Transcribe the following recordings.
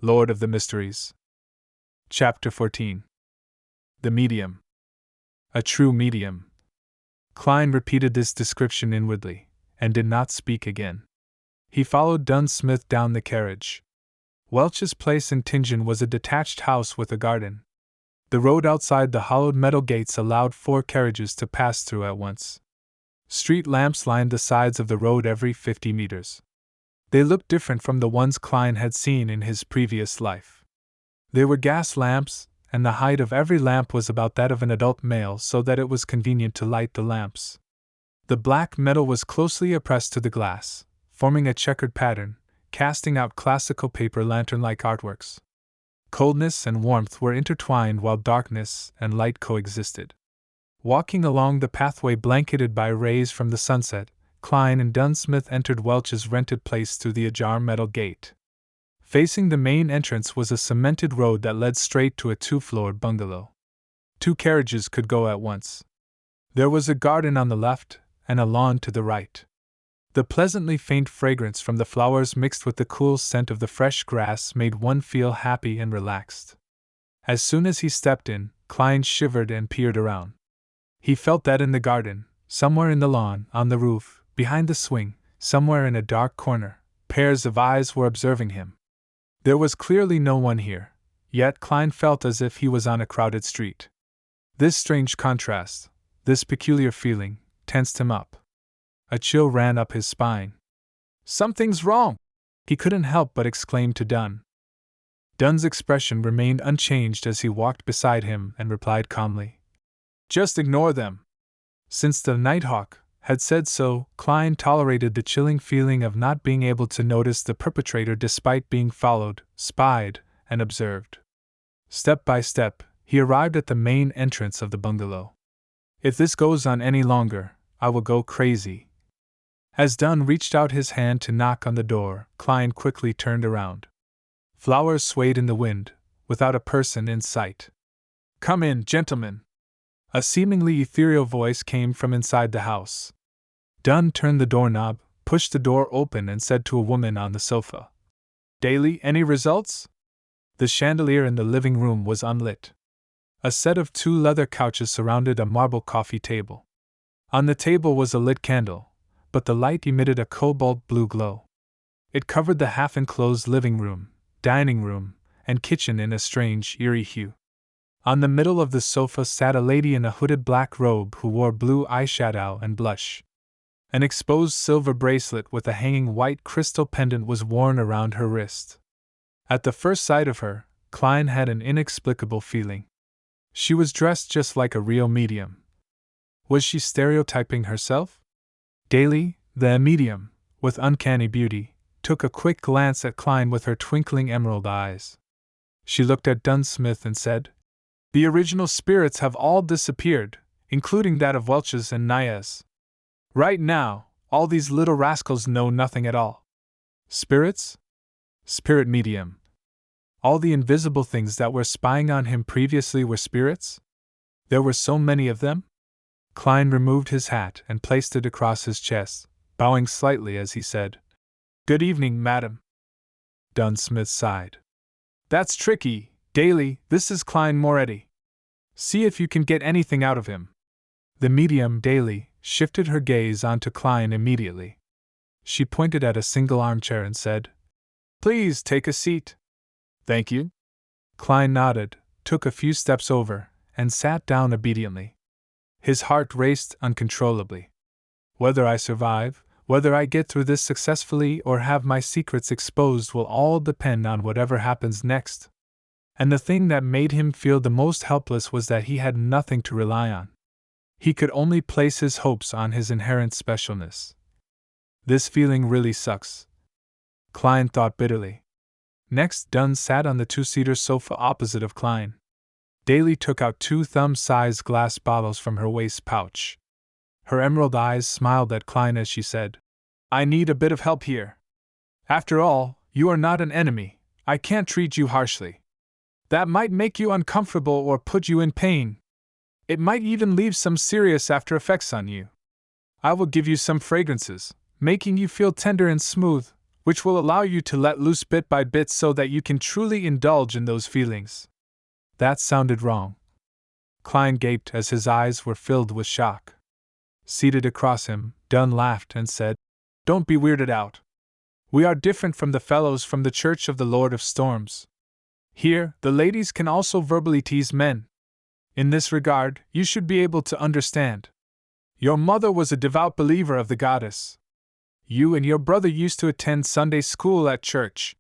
Lord of the Mysteries. Chapter 14. The Medium. A true medium. Klein repeated this description inwardly, and did not speak again. He followed Dunsmith down the carriage. Welch's place in Tingen was a detached house with a garden. The road outside the hollowed metal gates allowed 4 carriages to pass through at once. Street lamps lined the sides of the road every 50 meters. They looked different from the ones Klein had seen in his previous life. They were gas lamps, and the height of every lamp was about that of an adult male, so that it was convenient to light the lamps. The black metal was closely pressed to the glass, forming a checkered pattern, casting out classical paper lantern-like artworks. Coldness and warmth were intertwined while darkness and light coexisted. Walking along the pathway blanketed by rays from the sunset, Klein and Dunsmith entered Welch's rented place through the ajar metal gate. Facing the main entrance was a cemented road that led straight to a 2-floored bungalow. 2 carriages could go at once. There was a garden on the left, and a lawn to the right. The pleasantly faint fragrance from the flowers mixed with the cool scent of the fresh grass made one feel happy and relaxed. As soon as he stepped in, Klein shivered and peered around. He felt that in the garden, somewhere in the lawn, on the roof, behind the swing, somewhere in a dark corner, pairs of eyes were observing him. There was clearly no one here, yet Klein felt as if he was on a crowded street. This strange contrast, this peculiar feeling, tensed him up. A chill ran up his spine. "Something's wrong!" he couldn't help but exclaim to Dunn. Dunn's expression remained unchanged as he walked beside him and replied calmly, "Just ignore them." Since the Nighthawk had said so, Klein tolerated the chilling feeling of not being able to notice the perpetrator despite being followed, spied, and observed. Step by step, he arrived at the main entrance of the bungalow. "If this goes on any longer, I will go crazy." As Dunn reached out his hand to knock on the door, Klein quickly turned around. Flowers swayed in the wind, without a person in sight. "Come in, gentlemen." A seemingly ethereal voice came from inside the house. Dunn turned the doorknob, pushed the door open, and said to a woman on the sofa, "Daly, any results?" The chandelier in the living room was unlit. A set of 2 leather couches surrounded a marble coffee table. On the table was a lit candle, but the light emitted a cobalt blue glow. It covered the half-enclosed living room, dining room, and kitchen in a strange, eerie hue. On the middle of the sofa sat a lady in a hooded black robe who wore blue eyeshadow and blush. An exposed silver bracelet with a hanging white crystal pendant was worn around her wrist. At the first sight of her, Klein had an inexplicable feeling. She was dressed just like a real medium. Was she stereotyping herself? Daly, the medium, with uncanny beauty, took a quick glance at Klein with her twinkling emerald eyes. She looked at Dunsmith and said, "The original spirits have all disappeared, including that of Welch's and Nya's. Right now, all these little rascals know nothing at all." Spirits? Spirit medium. All the invisible things that were spying on him previously were spirits? There were so many of them? Klein removed his hat and placed it across his chest, bowing slightly as he said, "Good evening, madam." Dunsmith sighed. "That's tricky, Daly. This is Klein Moretti. See if you can get anything out of him." The medium, Daly, shifted her gaze onto Klein immediately. She pointed at a single armchair and said, "Please take a seat." "Thank you." Klein nodded, took a few steps over, and sat down obediently. His heart raced uncontrollably. "Whether I survive, whether I get through this successfully or have my secrets exposed will all depend on whatever happens next." And the thing that made him feel the most helpless was that he had nothing to rely on. He could only place his hopes on his inherent specialness. This feeling really sucks, Klein thought bitterly. Next, Dunn sat on the 2-seater sofa opposite of Klein. Daly took out 2 thumb-sized glass bottles from her waist pouch. Her emerald eyes smiled at Klein as she said, "I need a bit of help here. After all, you are not an enemy. I can't treat you harshly. That might make you uncomfortable or put you in pain. It might even leave some serious after effects on you. I will give you some fragrances, making you feel tender and smooth, which will allow you to let loose bit by bit so that you can truly indulge in those feelings. That sounded wrong. Klein gaped as his eyes were filled with shock. Seated across him, Dunn laughed and said, "Don't be weirded out. We are different from the fellows from the Church of the Lord of Storms. Here, the ladies can also verbally tease men. In this regard, you should be able to understand. Your mother was a devout believer of the goddess. You and your brother used to attend Sunday school at church.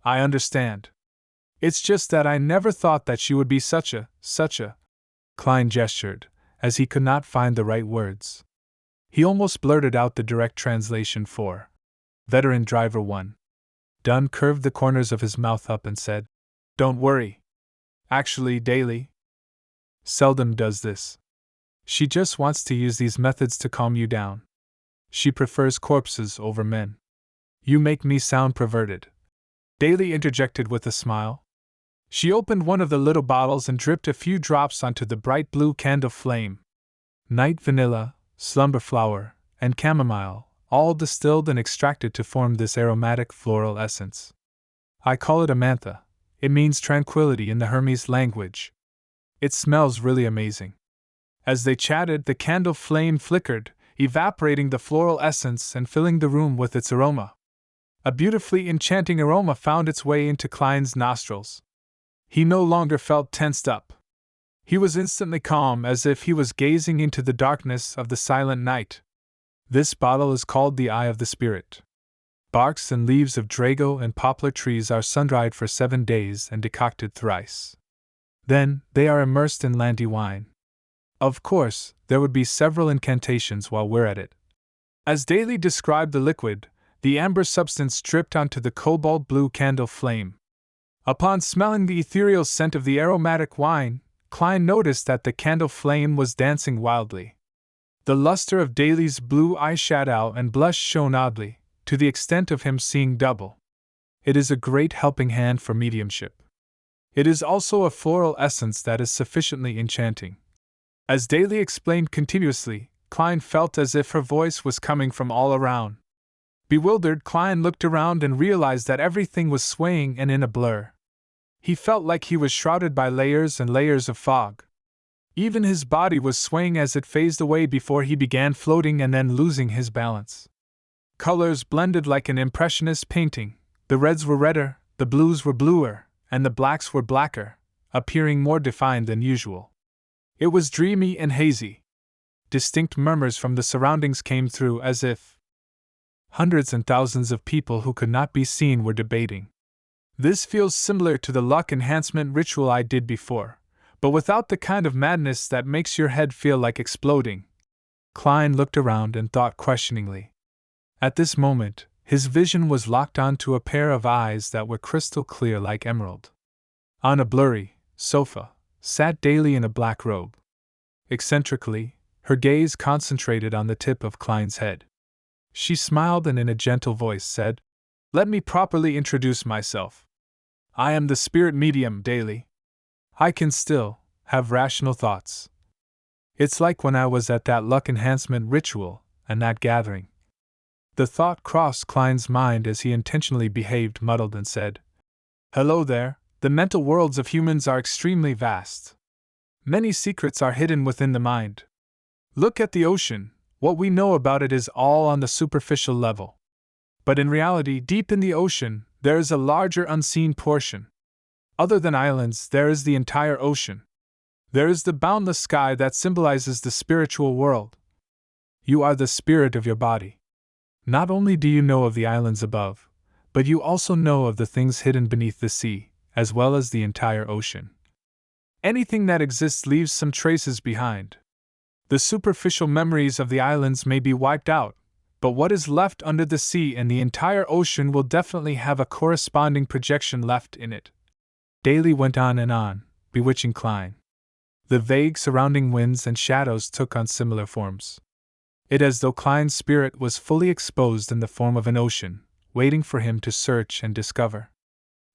I understand. It's just that I never thought that she would be such a. Klein gestured, as he could not find the right words. He almost blurted out the direct translation for Veteran Driver 1. Dunn curved the corners of his mouth up and said, "Don't worry. Actually, Daly seldom does this. She just wants to use these methods to calm you down. She prefers corpses over men." "You make me sound perverted," Daly interjected with a smile. She opened one of the little bottles and dripped a few drops onto the bright blue candle flame. Night vanilla, slumber flower, and chamomile, all distilled and extracted to form this aromatic floral essence. I call it amantha. It means tranquility in the Hermes language. It smells really amazing. As they chatted, the candle flame flickered, evaporating the floral essence and filling the room with its aroma. A beautifully enchanting aroma found its way into Klein's nostrils. He no longer felt tensed up. He was instantly calm, as if he was gazing into the darkness of the silent night. This bottle is called the Eye of the Spirit. Barks and leaves of drago and poplar trees are sun-dried for 7 days and decocted thrice. Then, they are immersed in Lanty wine. Of course, there would be several incantations while we're at it. As Daly described the liquid, the amber substance dripped onto the cobalt blue candle flame. Upon smelling the ethereal scent of the aromatic wine, Klein noticed that the candle flame was dancing wildly. The luster of Daly's blue eyeshadow and blush shone oddly, to the extent of him seeing double. It is a great helping hand for mediumship. It is also a floral essence that is sufficiently enchanting. As Daly explained continuously, Klein felt as if her voice was coming from all around. Bewildered, Klein looked around and realized that everything was swaying and in a blur. He felt like he was shrouded by layers and layers of fog. Even his body was swaying as it phased away before he began floating and then losing his balance. Colors blended like an impressionist painting. The reds were redder, the blues were bluer, and the blacks were blacker, appearing more defined than usual. It was dreamy and hazy. Distinct murmurs from the surroundings came through, as if hundreds and thousands of people who could not be seen were debating. This feels similar to the luck enhancement ritual I did before, but without the kind of madness that makes your head feel like exploding. Klein looked around and thought questioningly. At this moment, his vision was locked onto a pair of eyes that were crystal clear like emerald. On a blurry sofa sat Daly in a black robe. Eccentrically, her gaze concentrated on the tip of Klein's head. She smiled and in a gentle voice said, "Let me properly introduce myself. I am the spirit medium, Daly. I can still have rational thoughts. It's like when I was at that luck enhancement ritual and that gathering." The thought crossed Klein's mind as he intentionally behaved muddled and said, "Hello there, the mental worlds of humans are extremely vast. Many secrets are hidden within the mind. Look at the ocean, what we know about it is all on the superficial level. But in reality, deep in the ocean, there is a larger unseen portion. Other than islands, there is the entire ocean. There is the boundless sky that symbolizes the spiritual world. You are the spirit of your body. Not only do you know of the islands above, but you also know of the things hidden beneath the sea, as well as the entire ocean. Anything that exists leaves some traces behind. The superficial memories of the islands may be wiped out, but what is left under the sea and the entire ocean will definitely have a corresponding projection left in it." Daly went on, bewitching Klein. The vague surrounding winds and shadows took on similar forms. It as though Klein's spirit was fully exposed in the form of an ocean, waiting for him to search and discover.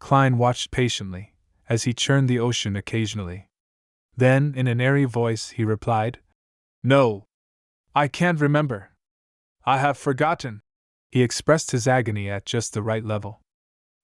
Klein watched patiently, as he churned the ocean occasionally. Then, in an airy voice, he replied, "No. I can't remember. I have forgotten." He expressed his agony at just the right level.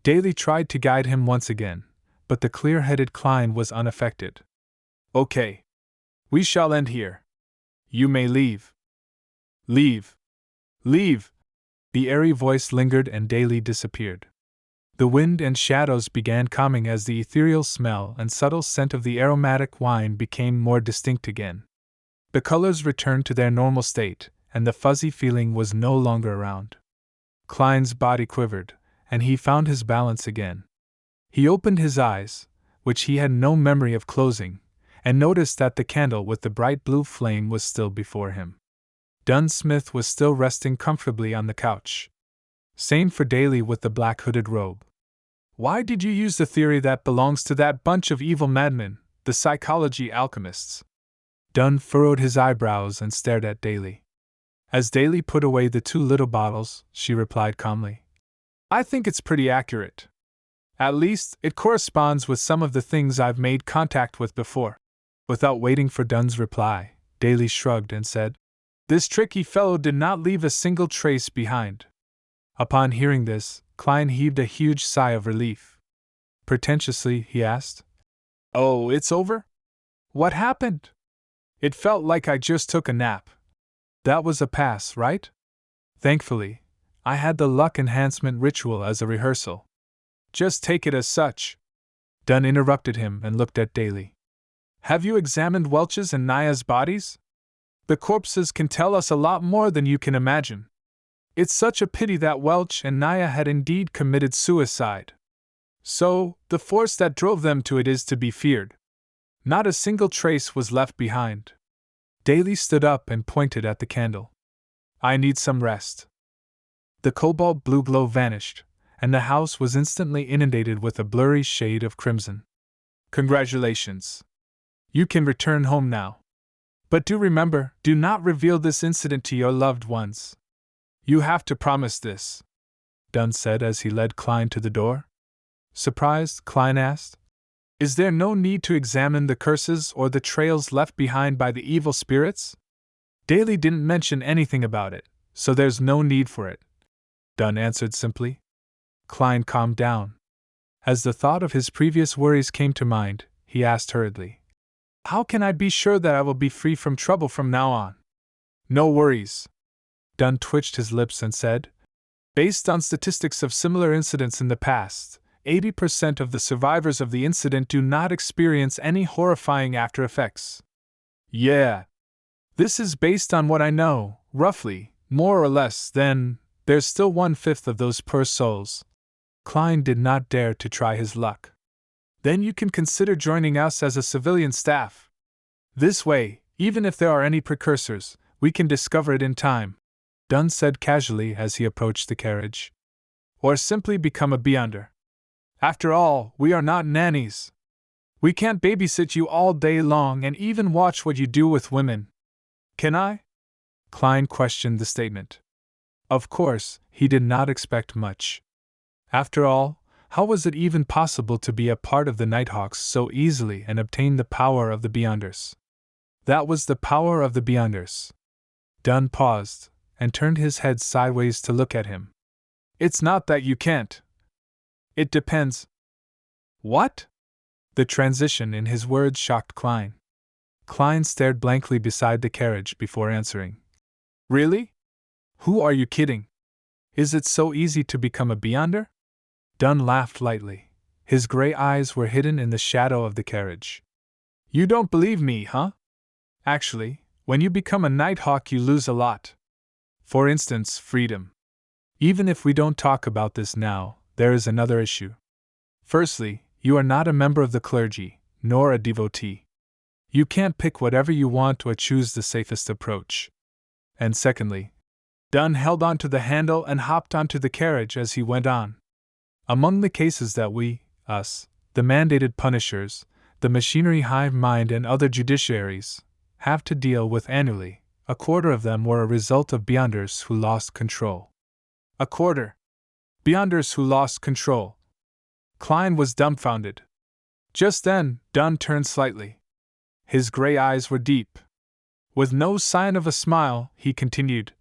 Daly tried to guide him once again, but the clear-headed Klein was unaffected. Okay. We shall end here. You may leave. Leave. Leave! The airy voice lingered and Daly disappeared. The wind and shadows began calming as the ethereal smell and subtle scent of the aromatic wine became more distinct again. The colors returned to their normal state, and the fuzzy feeling was no longer around. Klein's body quivered, and he found his balance again. He opened his eyes, which he had no memory of closing, and noticed that the candle with the bright blue flame was still before him. Dunn Smith was still resting comfortably on the couch. Same for Daly with the black hooded robe. Why did you use the theory that belongs to that bunch of evil madmen, the psychology alchemists? Dunn furrowed his eyebrows and stared at Daly. As Daly put away the 2 little bottles, she replied calmly, I think it's pretty accurate. At least, it corresponds with some of the things I've made contact with before. Without waiting for Dunn's reply, Daly shrugged and said, This tricky fellow did not leave a single trace behind. Upon hearing this, Klein heaved a huge sigh of relief. Pretentiously, he asked, Oh, it's over? What happened? It felt like I just took a nap. That was a pass, right? Thankfully, I had the luck enhancement ritual as a rehearsal. Just take it as such. Dunn interrupted him and looked at Daly. Have you examined Welch's and Naya's bodies? The corpses can tell us a lot more than you can imagine. It's such a pity that Welch and Naya had indeed committed suicide. So, the force that drove them to it is to be feared. Not a single trace was left behind. Daly stood up and pointed at the candle. I need some rest. The cobalt blue glow vanished, and the house was instantly inundated with a blurry shade of crimson. Congratulations. You can return home now. But do remember, do not reveal this incident to your loved ones. You have to promise this, Dunn said as he led Klein to the door. Surprised, Klein asked, Is there no need to examine the curses or the trails left behind by the evil spirits? Daly didn't mention anything about it, so there's no need for it, Dunn answered simply. Klein calmed down. As the thought of his previous worries came to mind, he asked hurriedly, How can I be sure that I will be free from trouble from now on? No worries. Dunn twitched his lips and said, Based on statistics of similar incidents in the past, 80% of the survivors of the incident do not experience any horrifying after effects. Yeah. This is based on what I know, roughly, more or less, then, there's still 1/5 of those poor souls. Klein did not dare to try his luck. Then you can consider joining us as a civilian staff. This way, even if there are any precursors, we can discover it in time, Dunn said casually as he approached the carriage. Or simply become a Beyonder. After all, we are not nannies. We can't babysit you all day long and even watch what you do with women. Can I? Klein questioned the statement. Of course, he did not expect much. After all, how was it even possible to be a part of the Nighthawks so easily and obtain the power of the Beyonders? That was the power of the Beyonders. Dunn paused and turned his head sideways to look at him. It's not that you can't. It depends. What? The transition in his words shocked Klein. Klein stared blankly beside the carriage before answering. Really? Who are you kidding? Is it so easy to become a Beyonder? Dunn laughed lightly. His gray eyes were hidden in the shadow of the carriage. You don't believe me, huh? Actually, when you become a Nighthawk you lose a lot. For instance, freedom. Even if we don't talk about this now, there is another issue. Firstly, you are not a member of the clergy, nor a devotee. You can't pick whatever you want or choose the safest approach. And secondly, Dunn held onto the handle and hopped onto the carriage as he went on. Among the cases that we, us, the mandated punishers, the machinery hive mind and other judiciaries, have to deal with annually, 1/4 of them were a result of Beyonders who lost control. 1/4. Beyonders who lost control. Klein was dumbfounded. Just then, Dunn turned slightly. His gray eyes were deep. With no sign of a smile, he continued,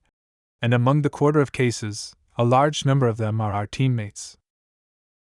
And among the 1/4 of cases, A large number of them are our teammates.